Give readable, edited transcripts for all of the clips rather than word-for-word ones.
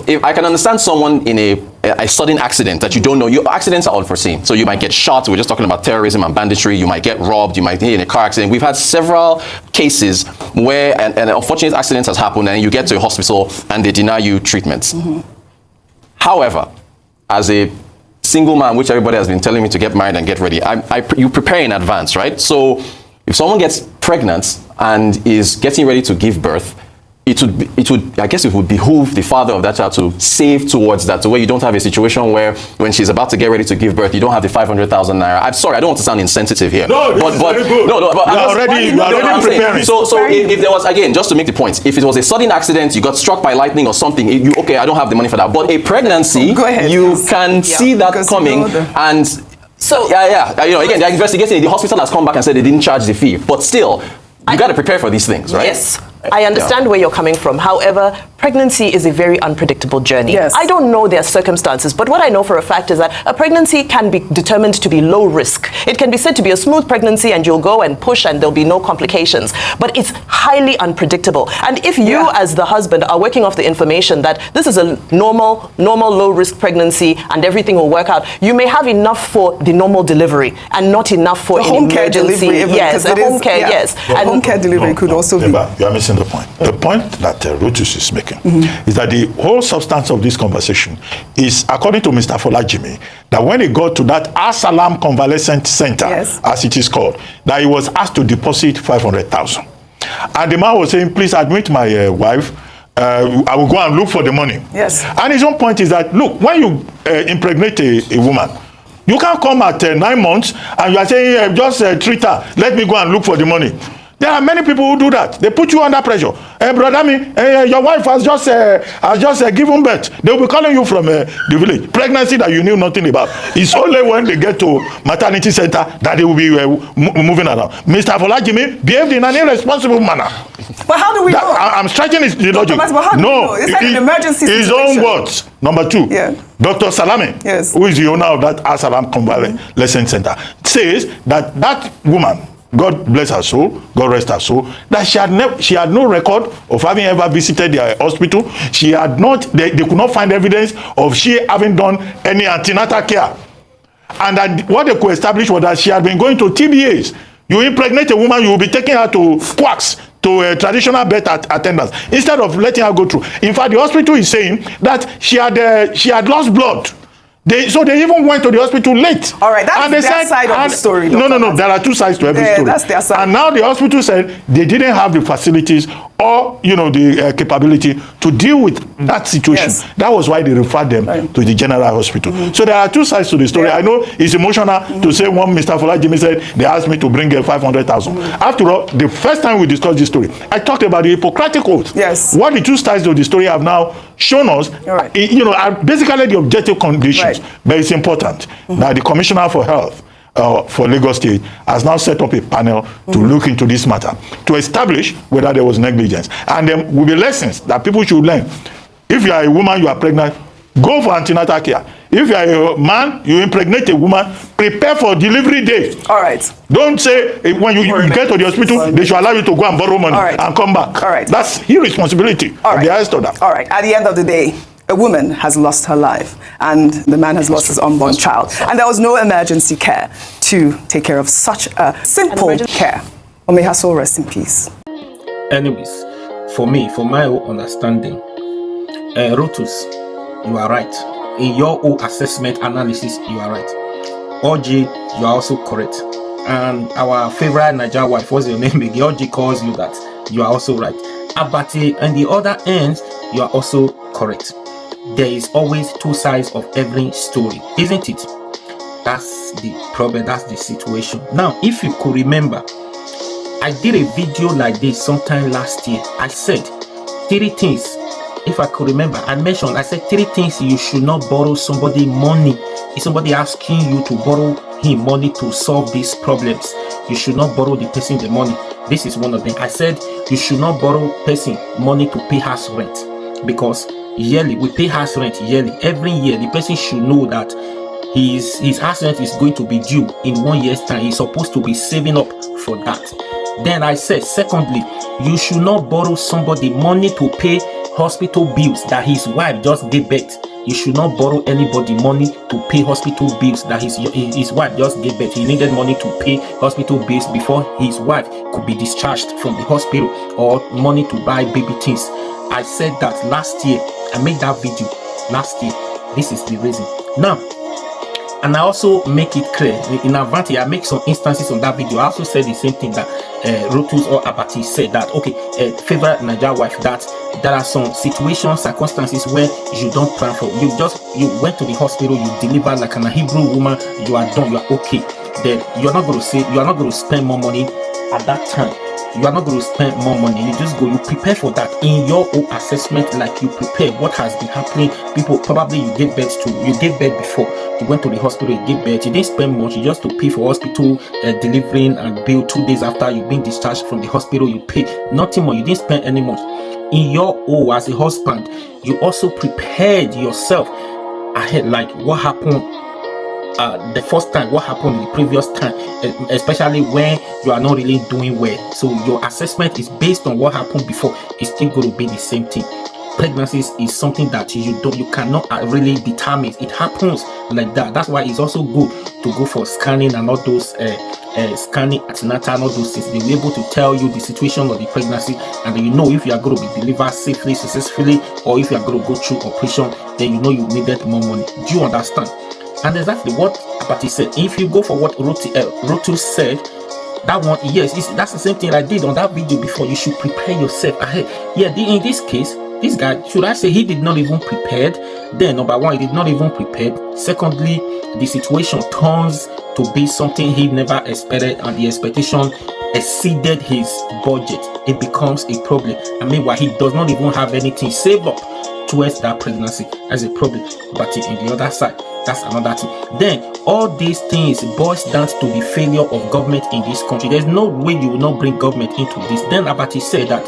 if I can understand someone in a sudden accident that you don't know. Your accidents are unforeseen. So you might get shot. We're just talking about terrorism and banditry. You might get robbed. You might be in a car accident. We've had several cases where an unfortunate accident has happened and you get to a hospital and they deny you treatments. However, as a single man, which everybody has been telling me to get married and get ready, you prepare in advance, right? So if someone gets pregnant and is getting ready to give birth, it would behoove the father of that child to save towards that, to where you don't have a situation where when she's about to get ready to give birth, you don't have the 500,000 naira. I'm sorry, I don't want to sound insensitive here. No, this is very good. No, but you're already preparing. So if there was, again, just to make the point, if it was a sudden accident, you got struck by lightning or something, okay, I don't have the money for that. But a pregnancy, you can see that coming, and so again, they're investigating. The hospital has come back and said they didn't charge the fee, but still, you got to prepare for these things, right? Yes. I understand where you're coming from. However, pregnancy is a very unpredictable journey. Yes. I don't know their circumstances, but what I know for a fact is that a pregnancy can be determined to be low risk. It can be said to be a smooth pregnancy and you'll go and push and there'll be no complications. But it's highly unpredictable. And if you as the husband are working off the information that this is a normal low risk pregnancy and everything will work out, you may have enough for the normal delivery and not enough for an emergency. Yes, a home care, yes. And home care delivery could also be. You are missing the point. The point that Rotus is making is that the whole substance of this conversation is, according to Mr. Folajimi, that when he got to that Asalam Convalescent Center, as it is called, that he was asked to deposit 500,000. And the man was saying, please admit my wife, I will go and look for the money. Yes. And his own point is that, look, when you impregnate a woman, you can't come at 9 months and you are saying, just treat her, let me go and look for the money. There are many people who do that. They put you under pressure. Brother, your wife has just given birth. They will be calling you from the village. Pregnancy that you knew nothing about. It's only when they get to maternity center that they will be moving around. Mr. Folajimi behaved in an irresponsible manner. But how do we know? I'm stretching the logic. No, it's like an emergency his situation. own words. Number 2, Dr. Salame, who is the owner of that Asalam Convalescent Center, says that woman, God bless her soul, God rest her soul, that she had no record of having ever visited the hospital. She had not, they could not find evidence of she having done any antenatal care. And that what they could establish was that she had been going to TBAs. You impregnate a woman, you will be taking her to quacks, to traditional birth attendants, instead of letting her go through. In fact, the hospital is saying that she had lost blood. So they even went to the hospital late. All right, that's their side of the story. No, there are 2 sides to every story. That's their side. And now the hospital said they didn't have the facilities or the capability to deal with that situation. That was why they referred them to the general hospital. So there are 2 sides to the story. I know it's emotional to say one Mr. Folajimi said they asked me to bring 500,000. After all, the first time we discussed this story, I talked about the Hippocratic Oath. What the 2 sides of the story have now shown us, are basically the objective conditions. But it's important that the Commissioner for Health for Lagos State has now set up a panel to look into this matter, to establish whether there was negligence. And there will be lessons that people should learn. If you are a woman, you are pregnant, go for antenatal care. If you are a man, you impregnate a woman, prepare for delivery day. All right. Don't say when you get to the hospital, they should allow you to go and borrow money and come back. All right. That's irresponsibility. The highest order. All right. At the end of the day, a woman has lost her life and the man has lost his unborn child. And there was no emergency care to take care of such a simple care. Or may her soul rest in peace. Anyways, for me, for my own understanding, Rotus, you are right. In your own assessment analysis, you are right. OJ, you are also correct. And our favorite Niger wife, what's your name again? OJ calls you that. You are also right. Abati, on the other end, you are also correct. There is always 2 sides of every story, isn't it? That's the problem, that's the situation. Now, if you could remember, I did a video like this sometime last year. I said 3 things, if I could remember. I said 3 things you should not borrow somebody money. If somebody asking you to borrow him money to solve these problems, you should not borrow the person the money. This is one of them. I said you should not borrow person money to pay house rent, because yearly we pay house rent yearly. Every year the person should know that his house rent is going to be due in 1 year's time. He's supposed to be saving up for that. Then I said, secondly, you should not borrow somebody money to pay hospital bills that his wife just gave birth. He should not borrow anybody money to pay hospital bills that his wife just gave birth. He needed money to pay hospital bills before his wife could be discharged from the hospital, or money to buy baby things. I said that last year. I made that video last year. This is the reason. Now, and I also make it clear in advance. I make some instances on that video. I also said the same thing that Rotus or Abati said, that okay, favorite Niger wife, that there are some situations, circumstances where you don't plan for. You went to the hospital, you delivered like an Hebrew woman, you are done, you are okay. Then you are not going to spend more money at that time. You are not going to spend more money. You just go, you prepare for that in your own assessment, like you prepare what has been happening. People, probably you gave birth before, you went to the hospital, you gave birth, you didn't spend much, you just to pay for hospital delivering and bill 2 days after you've been discharged from the hospital, you pay nothing more, you didn't spend any much. In your own, as a husband, you also prepared yourself ahead, like what happened the first time, what happened the previous time, especially when you are not really doing well. So your assessment is based on what happened before. It's still going to be the same thing. Pregnancy is something that you cannot really determine. It happens like that. That's why it's also good to go for scanning and all those scanning antenatal and all those things. They'll be able to tell you the situation of the pregnancy, and then you know if you are going to be delivered safely, successfully, or if you are going to go through operation, then you know you needed more money. Do you understand? And exactly what Abati said. If you go for what Rotu said, that one, yes, that's the same thing I did on that video before. You should prepare yourself ahead. Yeah, in this case, this guy, should I say he did not even prepared? Then number one, he did not even prepared. Secondly, the situation turns to be something he never expected, and the expectation exceeded his budget. It becomes a problem. And meanwhile, he does not even have anything saved up towards that pregnancy as a problem. But in the other side, that's another thing. Then all these things boils down to the failure of government in this country. There's no way you will not bring government into this. Then Abati said that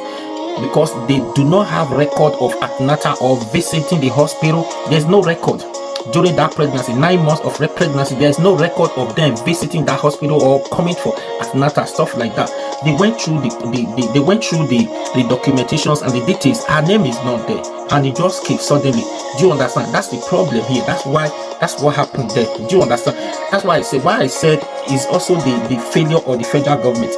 because they do not have record of antenatal or visiting the hospital, there's no record during that pregnancy, 9 months of pregnancy. There's no record of them visiting that hospital or coming for antenatal, stuff like that. They went through the documentations and the details. Her name is not there, and it just came suddenly. Do you understand? That's the problem here. That's what happened there. Do you understand? That's why I said is also the failure of the federal government.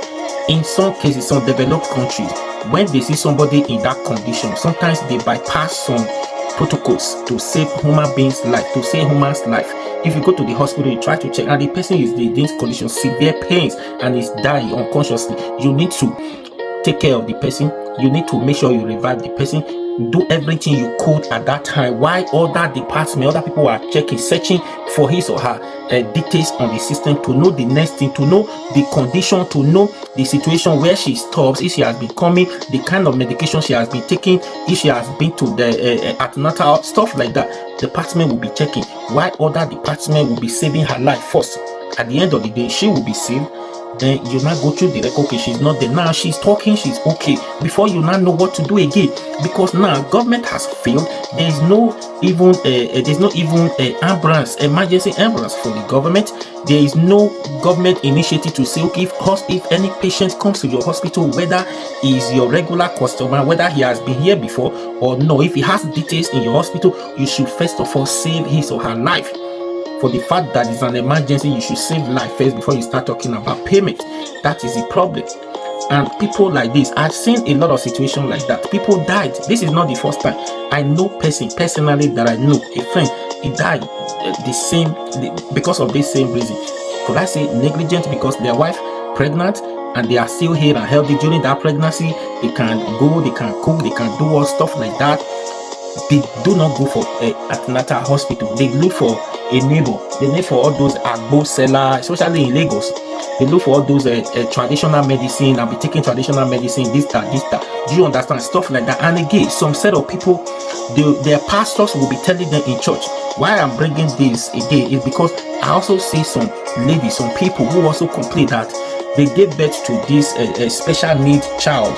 In some cases, some developed countries, when they see somebody in that condition, sometimes they bypass some protocols to save human beings' life, to save human's life. If you go to the hospital, you try to check, and the person is in this condition, severe pains, and is dying unconsciously, you need to take care of the person. You need to make sure you revive the person. Do everything you could at that time, while other departments, other people are checking, searching for his or her details on the system, to know the next thing, to know the condition, to know the situation where she stops, if she has been coming, the kind of medication she has been taking, if she has been to the antenatal, stuff like that. Department will be checking, while other department will be saving her life first. At the end of the day, she will be saved. Then you now go through the record. Okay, she's not there now, she's talking, she's okay, before you now know what to do again, because now government has failed. There's no even ambulance, emergency ambulance for the government. There is no government initiative to say, okay, if any patient comes to your hospital, whether he's your regular customer, whether he has been here before or no, if he has details in your hospital, you should first of all save his or her life. For the fact that it's an emergency, you should save life first before you start talking about payment. That is the problem. And people like this, I've seen a lot of situations like that. People died. This is not the first time. I know personally that I know a friend, he died because of this same reason. Could I say negligent? Because their wife pregnant and they are still here and healthy during that pregnancy. They can go, they can cook, they can do all stuff like that. They do not go for an antenatal hospital. They look for a neighbor. They look for all those agbo seller, especially in Lagos. They look for all those traditional medicine and be taking traditional medicine, this, that. Do you understand? Stuff like that. And again, some set of people, their pastors will be telling them in church. Why I'm bringing this again is because I also see some ladies, some people who also complain that they gave birth to this special needs child,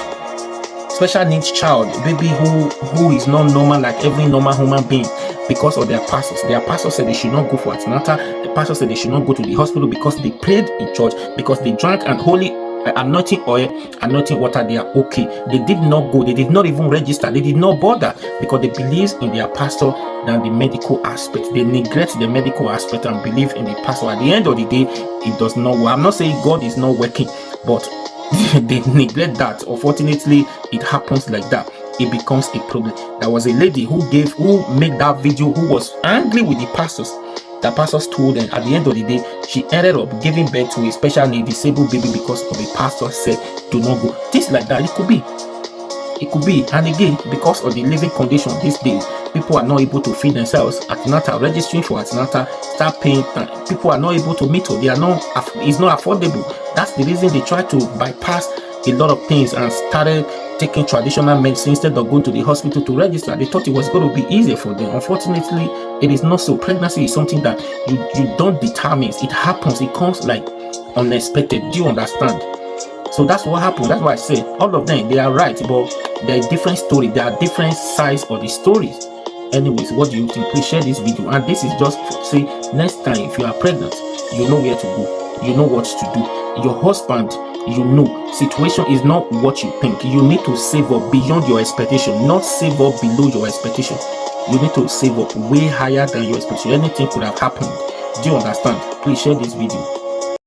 baby who is not normal like every normal human being, because of their pastors. Their pastor said they should not go for antenatal. The pastor said they should not go to the hospital because they prayed in church, because they drank and holy anointing oil, anointing water, they are okay. They did not go, they did not even register, they did not bother, because they believe in their pastor than the medical aspect. They neglect the medical aspect and believe in the pastor. At the end of the day, it does not work. I'm not saying God is not working, but they neglect that. Unfortunately, it happens like that. It becomes a problem. There was a lady who made that video, who was angry with the pastors. The pastors told them at the end of the day, she ended up giving birth to a special need disabled baby because of a pastor said do not go. Things like that, it could be. And again, because of the living condition these days, people are not able to feed themselves. Antenatal, registering for antenatal, start paying. People are not able to meet up. It's not affordable. That's the reason they try to bypass a lot of things and started taking traditional medicine instead of going to the hospital to register. They thought it was going to be easier for them. Unfortunately, it is not so. Pregnancy is something that you don't determine. It happens. It comes like unexpected. Do you understand? So that's what happened. That's why I say all of them, they are right, but there are different stories. There are different sides of the stories. Anyways, what do you think? Please share this video. And this is just for, say, next time if you are pregnant, you know where to go. You know what to do. Your husband, you know, situation is not what you think. You need to save up beyond your expectation, not save up below your expectation. You need to save up way higher than your expectation. Anything could have happened. Do you understand? Please share this video.